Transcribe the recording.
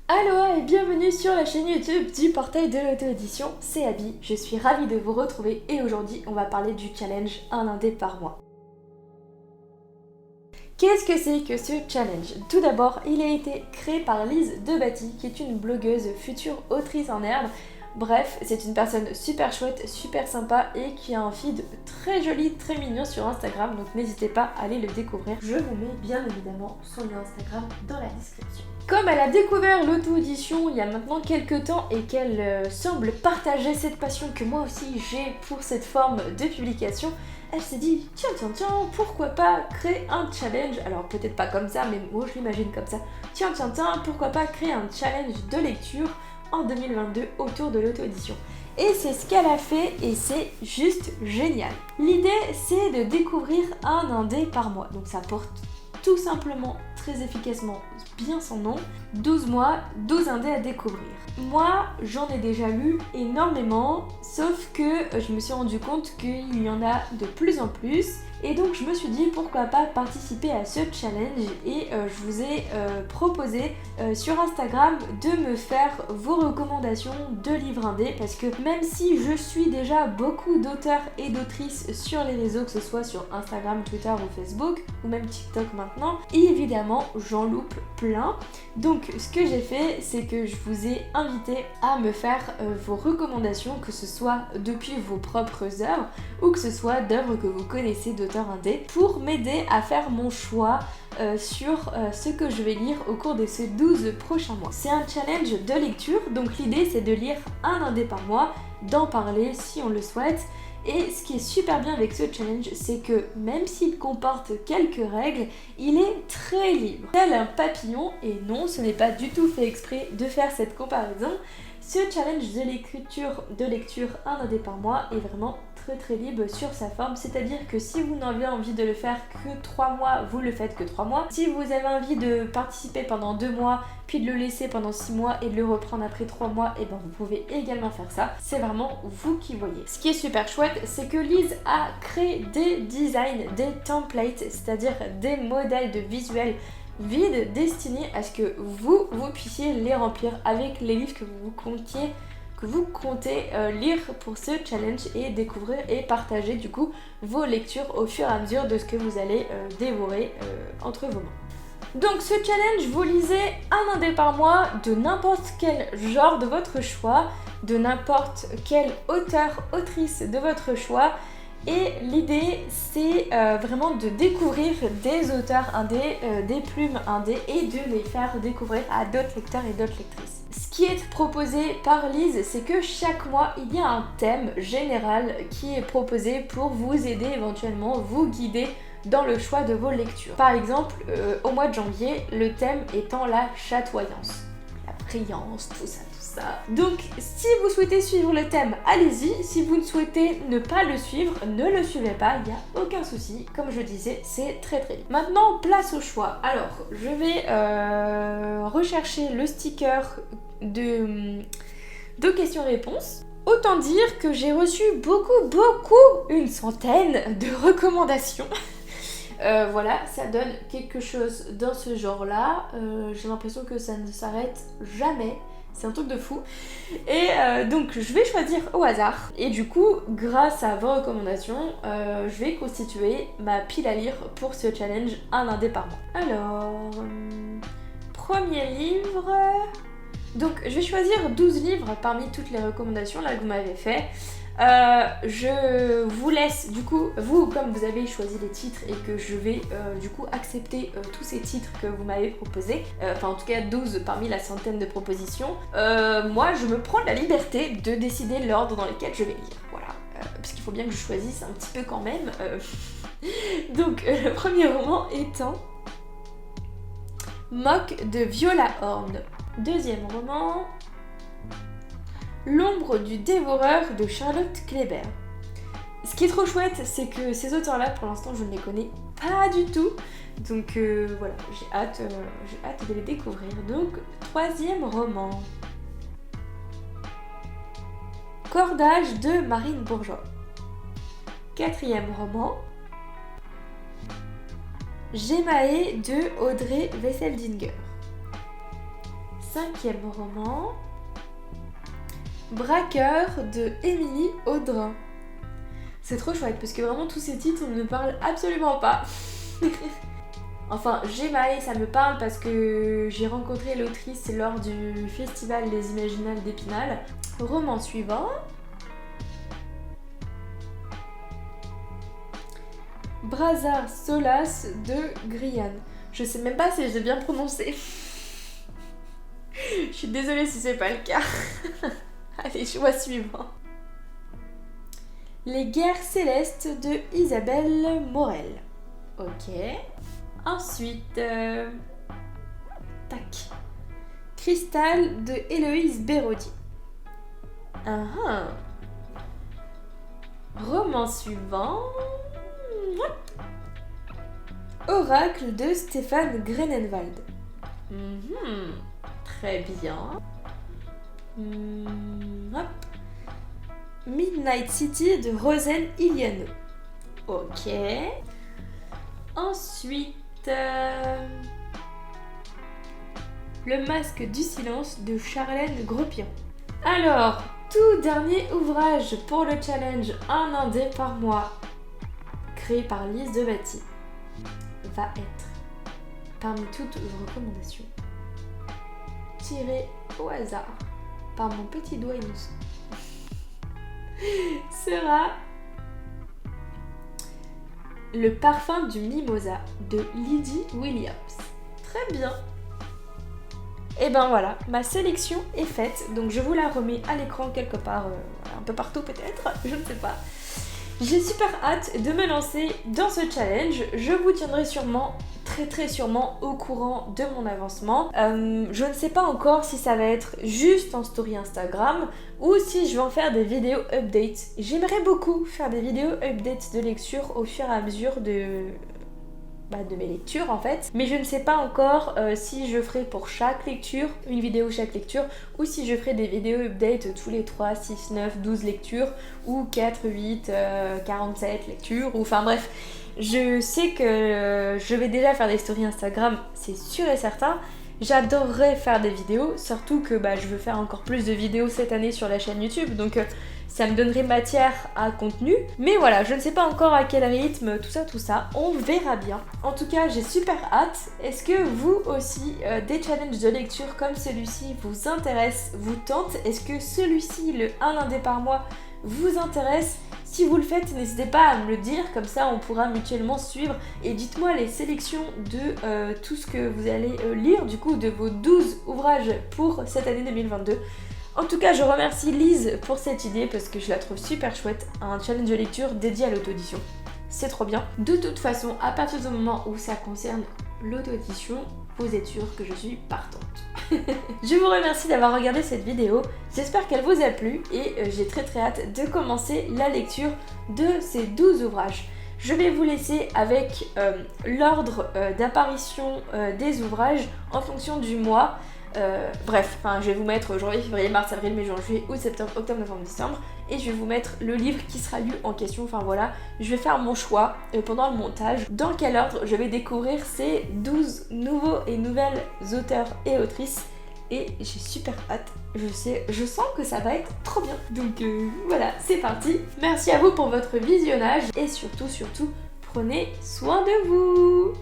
Aloha et bienvenue sur la chaîne YouTube du portail de l'auto-édition, c'est Abby, je suis ravie de vous retrouver et aujourd'hui on va parler du challenge un indé par mois. Qu'est-ce que c'est que ce challenge? Tout d'abord, il a été créé par Lise Debati qui est une blogueuse future autrice en herbe. Bref, c'est une personne super chouette, super sympa et qui a un feed très joli, très mignon sur Instagram, donc n'hésitez pas à aller le découvrir. Je vous mets bien évidemment son lien Instagram dans la description. Comme elle a découvert l'auto-édition il y a maintenant quelques temps et qu'elle semble partager cette passion que moi aussi j'ai pour cette forme de publication, elle s'est dit tiens, pourquoi pas créer un challenge. Alors peut-être pas comme ça, mais moi je l'imagine comme ça. Tiens, pourquoi pas créer un challenge de lecture en 2022 autour de l'auto-édition. Et c'est ce qu'elle a fait et c'est juste génial. L'idée c'est de découvrir un indé par mois. Donc ça porte tout simplement, très efficacement, bien son nom, 12 mois, 12 indés à découvrir. Moi, j'en ai déjà lu énormément, sauf que je me suis rendu compte qu'il y en a de plus en plus. Et donc je me suis dit pourquoi pas participer à ce challenge et je vous ai proposé sur Instagram de me faire vos recommandations de livres indés parce que même si je suis déjà beaucoup d'auteurs et d'autrices sur les réseaux, que ce soit sur Instagram, Twitter ou Facebook ou même TikTok maintenant, évidemment j'en loupe plein. Donc ce que j'ai fait c'est que je vous ai invité à me faire vos recommandations, que ce soit depuis vos propres œuvres ou que ce soit d'œuvres que vous connaissez d'auteurs indés pour m'aider à faire mon choix sur ce que je vais lire au cours de ces 12 prochains mois. C'est un challenge de lecture, donc l'idée c'est de lire un indé par mois, d'en parler si on le souhaite. Et ce qui est super bien avec ce challenge, c'est que même s'il comporte quelques règles, il est très libre. Tel un papillon, et non, ce n'est pas du tout fait exprès de faire cette comparaison, ce challenge de lecture un indé par mois est vraiment très libre sur sa forme, c'est-à-dire que si vous n'avez envie de le faire que 3 mois, vous le faites que 3 mois. Si vous avez envie de participer pendant 2 mois, puis de le laisser pendant 6 mois et de le reprendre après 3 mois, et ben vous pouvez également faire ça. C'est vraiment vous qui voyez. Ce qui est super chouette, c'est que Lise a créé des designs, des templates, c'est-à-dire des modèles de visuels vides destinés à ce que vous puissiez les remplir avec les livres que vous comptez lire pour ce challenge et découvrir et partager du coup vos lectures au fur et à mesure de ce que vous allez dévorer entre vos mains. Donc ce challenge, vous lisez un indé par mois de n'importe quel genre de votre choix, de n'importe quel auteur, autrice de votre choix. Et l'idée c'est vraiment de découvrir des auteurs indés, des plumes indés et de les faire découvrir à d'autres lecteurs et d'autres lectrices. Ce qui est proposé par Lise, c'est que chaque mois il y a un thème général qui est proposé pour vous aider éventuellement, vous guider dans le choix de vos lectures. Par exemple, au mois de janvier, le thème étant la chatoyance, la brillance, tout ça. Donc si vous souhaitez suivre le thème, allez-y. Si vous ne souhaitez ne pas le suivre, ne le suivez pas, il n'y a aucun souci. Comme je disais, c'est très libre. Maintenant, place au choix. Alors, je vais rechercher le sticker de questions-réponses. Autant dire que j'ai reçu une centaine de recommandations. Voilà, ça donne quelque chose dans ce genre-là. J'ai l'impression que ça ne s'arrête jamais. C'est un truc de fou. Et donc je vais choisir au hasard. Et du coup, grâce à vos recommandations, je vais constituer ma pile à lire pour ce challenge un indé par mois. Alors, premier livre. Donc je vais choisir 12 livres parmi toutes les recommandations là que vous m'avez fait. Je vous laisse du coup, vous comme vous avez choisi les titres et que je vais du coup accepter tous ces titres que vous m'avez proposés, enfin en tout cas 12 parmi la centaine de propositions, moi je me prends la liberté de décider l'ordre dans lequel je vais lire, voilà, parce qu'il faut bien que je choisisse un petit peu quand même. Donc le premier roman étant Moque de Viola Horn. Deuxième roman, L'ombre du dévoreur de Charlotte Kléber. Ce qui est trop chouette, c'est que ces auteurs-là, pour l'instant, je ne les connais pas du tout. Donc voilà, j'ai hâte de les découvrir. Donc, troisième roman. Cordage de Marine Bourgeois. Quatrième roman. Gemae de Audrey Wesseldinger. 5e roman, Braqueur de Émilie Audrin. C'est trop chouette parce que vraiment tous ces titres ne me parlent absolument pas. Enfin, Gémaï, ça me parle parce que j'ai rencontré l'autrice lors du festival des Imaginales d'Épinal. Roman suivant. Brazar Solas de Grian. Je sais même pas si j'ai bien prononcé. Je suis désolée si c'est pas le cas. Allez, choix suivant. Les guerres célestes de Isabelle Morel. Ok. Ensuite, tac. Cristal de Héloïse Béraudy. Roman suivant. Oracle de Stéphane Grenenwald. Très bien. Midnight City de Rosen Iliano. Ok. Ensuite, Le masque du silence de Charlène Gros-Piron. Alors, tout dernier ouvrage pour le challenge Un indé par mois, créé par Lise Debatty, va être, parmi toutes vos recommandations, tiré au hasard par mon petit doigt innocent, sera Le parfum du mimosa de Lydie Williams. Très bien. Et ben voilà, ma sélection est faite, donc je vous la remets à l'écran quelque part, un peu partout peut-être, je ne sais pas. J'ai super hâte de me lancer dans ce challenge, je vous tiendrai sûrement, très sûrement au courant de mon avancement. Je ne sais pas encore si ça va être juste en story Instagram ou si je vais en faire des vidéos updates. J'aimerais beaucoup faire des vidéos updates de lecture au fur et à mesure de mes lectures en fait, mais je ne sais pas encore si je ferai pour chaque lecture une vidéo chaque lecture ou si je ferai des vidéos update tous les 3, 6, 9, 12 lectures ou 4, 8, 47 lectures ou enfin bref, je sais que je vais déjà faire des stories Instagram, c'est sûr et certain. J'adorerais faire des vidéos, surtout que je veux faire encore plus de vidéos cette année sur la chaîne YouTube, donc ça me donnerait matière à contenu. Mais voilà, je ne sais pas encore à quel rythme, tout ça, on verra bien. En tout cas, j'ai super hâte. Est-ce que vous aussi, des challenges de lecture comme celui-ci vous intéressent, vous tentent? Est-ce que celui-ci, le Un indé par mois, vous intéresse? Si vous le faites, n'hésitez pas à me le dire, comme ça on pourra mutuellement suivre. Et dites-moi les sélections de tout ce que vous allez lire, du coup de vos 12 ouvrages pour cette année 2022. En tout cas, je remercie Lise pour cette idée parce que je la trouve super chouette, un challenge de lecture dédié à l'auto-édition. C'est trop bien. De toute façon, à partir du moment où ça concerne l'auto-édition, vous êtes sûr que je suis partante. Je vous remercie d'avoir regardé cette vidéo, j'espère qu'elle vous a plu et j'ai très hâte de commencer la lecture de ces 12 ouvrages. Je vais vous laisser avec l'ordre d'apparition des ouvrages en fonction du mois. Je vais vous mettre janvier, février, mars, avril, mai, juin, juillet, août, septembre, octobre, novembre, décembre. Et je vais vous mettre le livre qui sera lu en question. Enfin voilà, je vais faire mon choix pendant le montage. Dans quel ordre je vais découvrir ces 12 nouveaux et nouvelles auteurs et autrices. Et j'ai super hâte. Je sens que ça va être trop bien. Donc voilà, c'est parti. Merci à vous pour votre visionnage. Et surtout, prenez soin de vous.